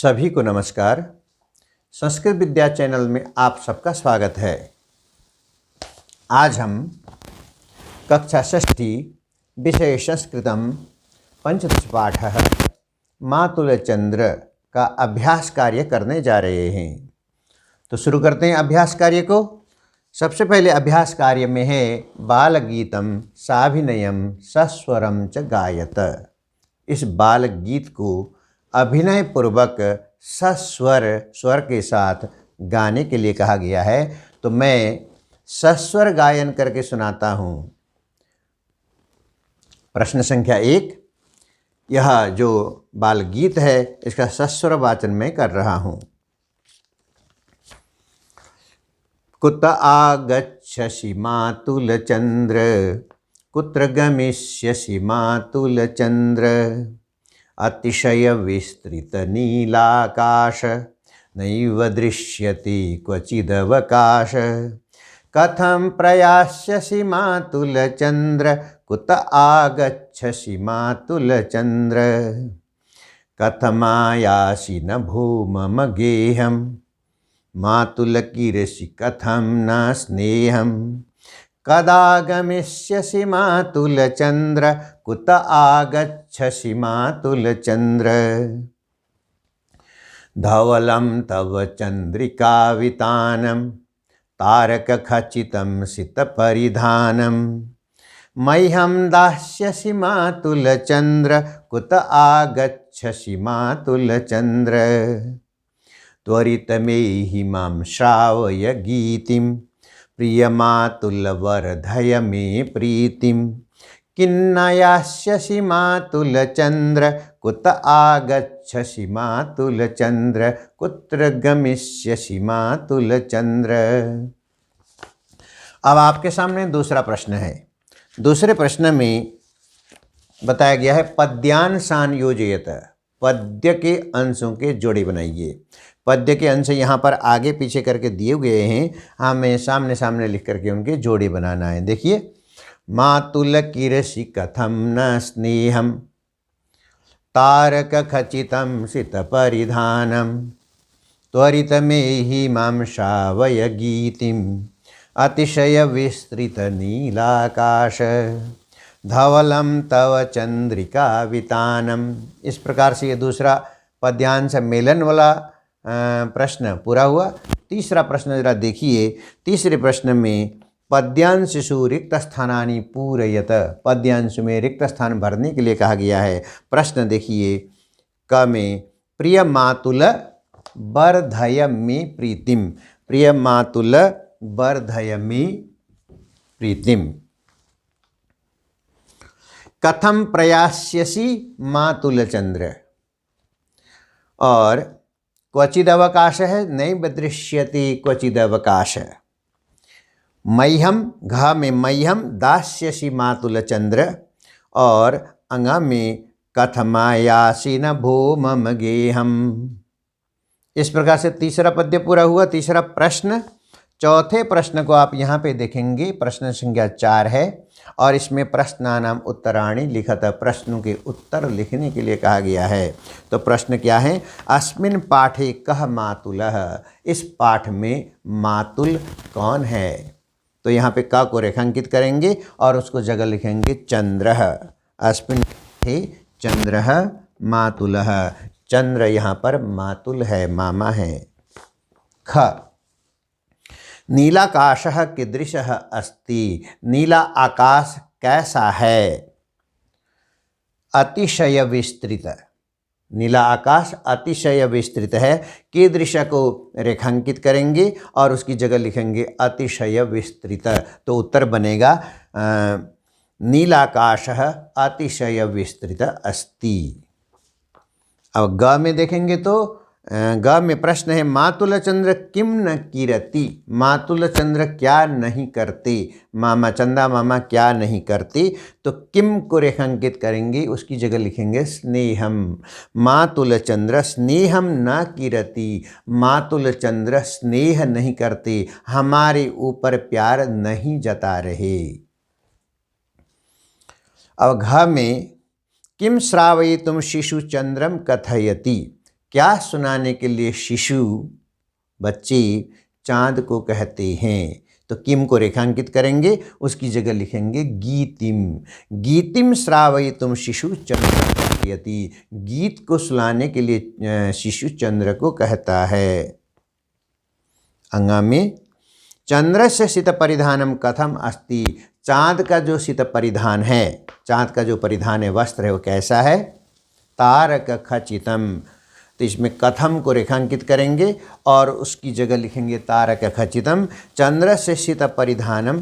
सभी को नमस्कार। संस्कृत विद्या चैनल में आप सबका स्वागत है। आज हम कक्षा षष्ठी विषय संस्कृतम पंचदश पाठः मातुलचंद्र का अभ्यास कार्य करने जा रहे हैं। तो शुरू करते हैं अभ्यास कार्य को। सबसे पहले अभ्यास कार्य में है बालगीतम साभिनयम सस्वरम च गायत। इस बाल गीत को अभिनय पूर्वक सस्वर स्वर के साथ गाने के लिए कहा गया है। तो मैं सस्वर गायन करके सुनाता हूँ। प्रश्न संख्या 1, यह जो बाल गीत है इसका सस्वर वाचन मैं कर रहा हूँ। कुत आगच्छसि मातुलचंद्र कुत्र गमिष्यसि मातुलचंद्र अतिशय विस्तृत नीलाकाश नैव दृश्यति क्वचिदवकाश कथं प्रयास्यसि मातुलचंद्र कुत आगच्छसि मातुलचंद्र कथमायासि न भूमम गेहं मातुलकीर्षि कथं न स्नेहं कदा गमिष्यसि मातुलचंद्र कुत आगच्छसि मातुलचंद्र धवलं तव चंद्रिकावितानं तारकखचितं सितपरिधानं मह्यं दास्यसि मातुलचंद्र कुत आगच्छसि मातुलचंद्र त्वरितमेहि मां श्रावय गीतिं प्रियमातुलवर्धय मे प्रीतिं किन्न यास्यसि मातुलचंद्र कुत आगच्छसि मातुलचंद्र कुत्र गमिष्यसि मातुलचंद्र। अब आपके सामने दूसरा प्रश्न है। दूसरे प्रश्न में बताया गया है पद्यांशान योजयत। पद्य के अंशों के जोड़े बनाइए। पद्य के अंश यहाँ पर आगे पीछे करके दिए गए हैं, हमें सामने सामने लिख करके उनके जोड़े बनाना है। देखिए, मातुलकीर्षि कथं न स्नेहं तारकखचितं सितपरिधानं त्वरितमेहि मां श्रावय गीतिं अतिशय विस्तृत नीलाकाश धवलं तव चंद्रिकावितानं। इस प्रकार से ये दूसरा पद्यांश मेलन वाला प्रश्न पूरा हुआ। तीसरा प्रश्न जरा देखिए। तीसरे प्रश्न में पद्यांशु रिक्त स्थानानि पूरयत। पद्यांश में रिक्त स्थान भरने के लिए कहा गया है। प्रश्न देखिए, क में प्रिय मातुल वर्धय मे प्रीतिम। प्रिय मातुल वर्धय मे प्रीतिम। कथम प्रयास्यसि मातुलचंद्र। और क्वचिदवकाश है, नैव दृश्यति क्वचिदवकाश। मह्यम, घ में मह्यम दास्यसि मातुलचंद्र और अंग में कथमायासि न भो मम गेहम। इस प्रकार से तीसरा पद्य पूरा हुआ। तीसरा प्रश्न। चौथे प्रश्न को आप यहाँ पे देखेंगे, प्रश्न संख्या 4 है और इसमें प्रश्नानाम उत्तराणि लिखत। प्रश्नों के उत्तर लिखने के लिए कहा गया है। तो प्रश्न क्या है? अस्मिन् पाठे कः मातुलः। इस पाठ में मातुल कौन है? तो यहाँ पे क को रेखांकित करेंगे और उसको जगह लिखेंगे चंद्रः। अस्मिन् पाठे चंद्रः मातुलः। चंद्र यहाँ पर मातुल है, मामा है। ख, नीलाकाशः कीदृशः अस्ति। नीला आकाश कैसा है? अतिशय विस्तृत। नीला आकाश अतिशय विस्तृत है। कीदृश को रेखांकित करेंगे और उसकी जगह लिखेंगे अतिशय विस्तृत। तो उत्तर बनेगा नीलाकाशः अतिशय विस्तृत अस्ति। अब ग में देखेंगे तो ग में प्रश्न है मातुलचंद्र किम न कीरति। मातुलचंद्र क्या नहीं करते। मामा चंदा मामा क्या नहीं करते। तो किम को रेखांकित करेंगे, उसकी जगह लिखेंगे स्नेहम। मातुलचंद्र स्नेहम न कीरति। मातुलचंद्र स्नेह नहीं करते, हमारे ऊपर प्यार नहीं जता रहे। अब घ में किम श्रावयितुम शिशुचंद्रम कथयति। क्या सुनाने के लिए शिशु बच्चे चाँद को कहते हैं? तो किम को रेखांकित करेंगे, उसकी जगह लिखेंगे गीतिम। गीतिम श्रावयितुम शिशु चंद्र कहती। गीत को सुनाने के लिए शिशु चंद्र को कहता है। अंगा में चंद्रस्य शीत परिधानम कथम अस्ति। चाँद का जो शीत परिधान है, चाँद का जो परिधान है, वस्त्र है, वो कैसा है? तारक खचितम। तो इसमें कथम को रेखांकित करेंगे और उसकी जगह लिखेंगे तारक खचितम। चंद्रस्य शीत परिधानम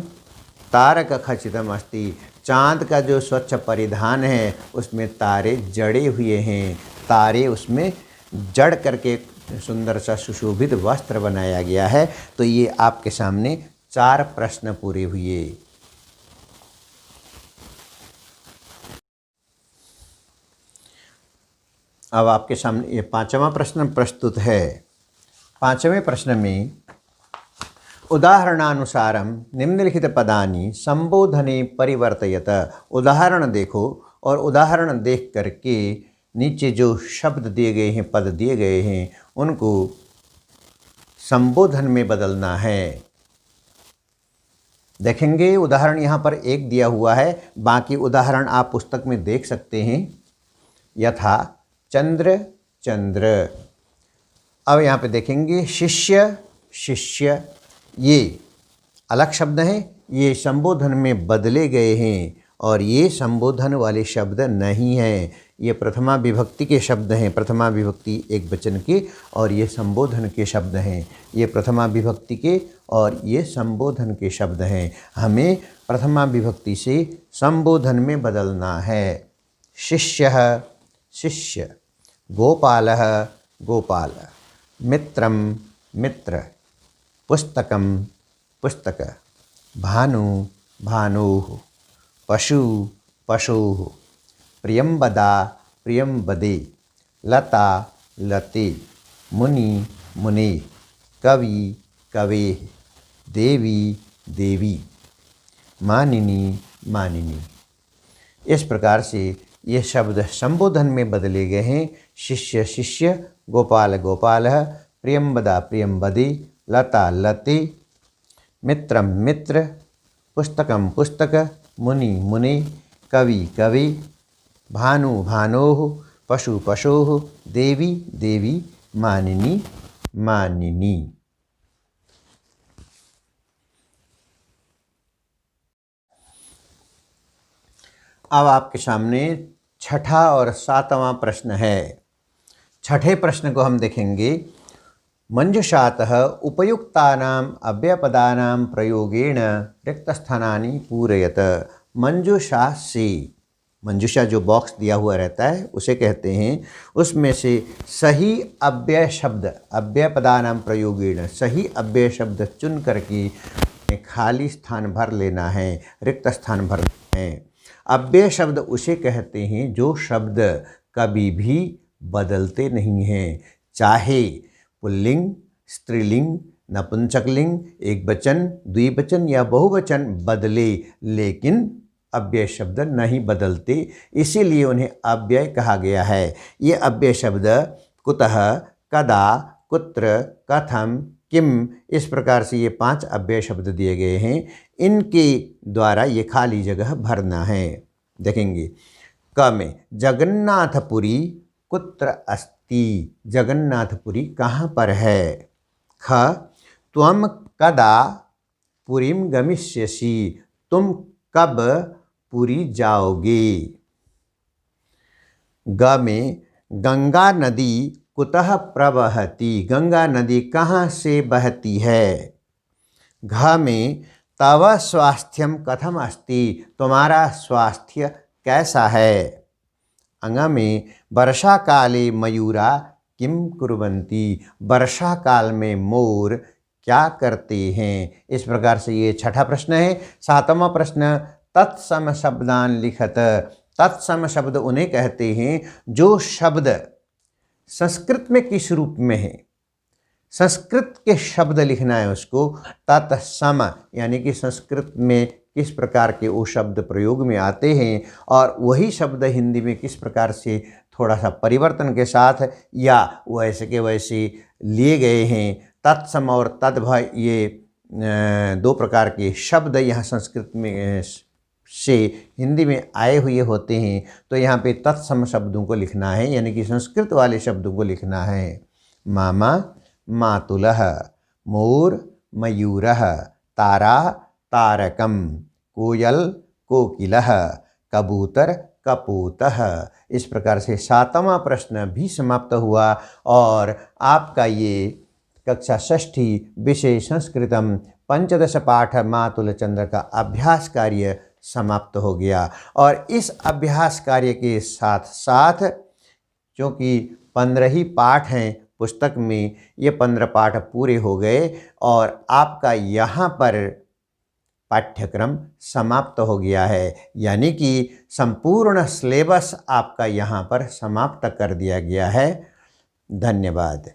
तारक खचितम अस्ति। चाँद का जो स्वच्छ परिधान है उसमें तारे जड़े हुए हैं, तारे उसमें जड़ करके सुंदर सा सुशोभित वस्त्र बनाया गया है। तो ये आपके सामने 4 प्रश्न पूरे हुए। अब आपके सामने ये 5वां प्रश्न प्रस्तुत है। 5वें प्रश्न में उदाहरणानुसारम निम्नलिखित पदानि संबोधने परिवर्तयत। उदाहरण देखो और उदाहरण देख करके नीचे जो शब्द दिए गए हैं, पद दिए गए हैं, उनको संबोधन में बदलना है। देखेंगे उदाहरण यहाँ पर एक दिया हुआ है, बाकी उदाहरण आप पुस्तक में देख सकते हैं। यथा चंद्र चंद्र। अब यहाँ पे देखेंगे शिष्य शिष्य, ये अलग शब्द हैं, ये संबोधन में बदले गए हैं और ये संबोधन वाले शब्द नहीं हैं। ये प्रथमा विभक्ति के शब्द हैं, प्रथमा विभक्ति एक वचन के, और ये संबोधन के शब्द हैं। ये प्रथमा विभक्ति के और ये संबोधन के शब्द हैं। हमें प्रथमा विभक्ति से संबोधन में बदलना है। शिष्यः शिष्य, गोपालः गोपाल, मित्रं मित्र, पुस्तकं पुस्तक, भानु भानुः, पशु पशुः, प्रियंवदा प्रियंवदे, लता लते, मुनि मुने, कवि कवेः, देवी देवी, मानिनी मानिनी। इस प्रकार से ये शब्द संबोधन में बदले गए हैं। शिष्य शिष्य, गोपाल गोपालः, प्रियंवदा प्रियंवदे, लता लते, मित्रं मित्र, पुस्तकं पुस्तक, मुनि मुने, कवि कवि, भानु भानोः, पशु पशोः, देवी देवी, मानिनी मानिनी। अब आपके सामने 6ठा और 7वां प्रश्न है। 6ठे प्रश्न को हम देखेंगे। मंजुषातः उपयुक्तानाम अव्ययपदानां प्रयोगेण रिक्तस्थानानि पूरयत। मंजुषा से, मंजुषा जो बॉक्स दिया हुआ रहता है उसे कहते हैं, उसमें से सही अव्यय शब्द, अव्यय पदानां प्रयोगेण, सही अव्यय शब्द चुन करके खाली स्थान भर लेना है, रिक्त स्थान भरना है। अव्यय शब्द उसे कहते हैं जो शब्द कभी भी बदलते नहीं हैं, चाहे पुल्लिंग, स्त्रीलिंग, नपुंसकलिंग, एक वचन, द्विवचन या बहुवचन बदले, लेकिन अव्यय शब्द नहीं बदलते, इसीलिए उन्हें अव्यय कहा गया है। ये अव्यय शब्द कुतः, कदा, कुत्र, कथम, किम, इस प्रकार से ये 5 अव्यय शब्द दिए गए हैं। इनके द्वारा ये खाली जगह भरना है। देखेंगे क में जगन्नाथपुरी कुत्र अस्ति। जगन्नाथपुरी कहाँ पर है। ख त्वम कदा पुरीम गमिष्यसि। तुम कब पुरी जाओगे। ग में गंगा नदी कुतः प्रवहति। गंगा नदी कहाँ से बहती है। घ में तव स्वास्थ्यम कथम अस्ति। तुम्हारा स्वास्थ्य कैसा है। अंग में वर्षा काले मयूरा किम कुर्वन्ति। वर्षा काल में मोर क्या करते हैं। इस प्रकार से ये 6ठा प्रश्न है। 7वां प्रश्न तत्सम शब्दान लिखत। तत्सम शब्द उन्हें कहते हैं जो शब्द संस्कृत में किस रूप में है, संस्कृत के शब्द लिखना है उसको तत्सम, यानी कि संस्कृत में किस प्रकार के वो शब्द प्रयोग में आते हैं और वही शब्द हिंदी में किस प्रकार से थोड़ा सा परिवर्तन के साथ या वैसे के वैसे लिए गए हैं। तत्सम और तद्भव ये दो प्रकार के शब्द यहाँ संस्कृत में से हिंदी में आए हुए होते हैं, तो यहाँ पे तत्सम शब्दों को लिखना है, यानी कि संस्कृत वाले शब्दों को लिखना है। मामा मातुलः, मोर मयूरः, तारा तारकम, कोयल कोकिलः, कबूतर कपूतः। इस प्रकार से 7वां प्रश्न भी समाप्त हुआ और आपका ये कक्षा 6ठी विषय संस्कृतम पंचदश पाठ मातुलचंद्र का अभ्यास कार्य समाप्त हो गया। और इस अभ्यास कार्य के साथ साथ, क्योंकि 15 ही पाठ हैं पुस्तक में, ये 15 पाठ पूरे हो गए और आपका यहाँ पर पाठ्यक्रम समाप्त हो गया है, यानी कि संपूर्ण सिलेबस आपका यहाँ पर समाप्त कर दिया गया है। धन्यवाद।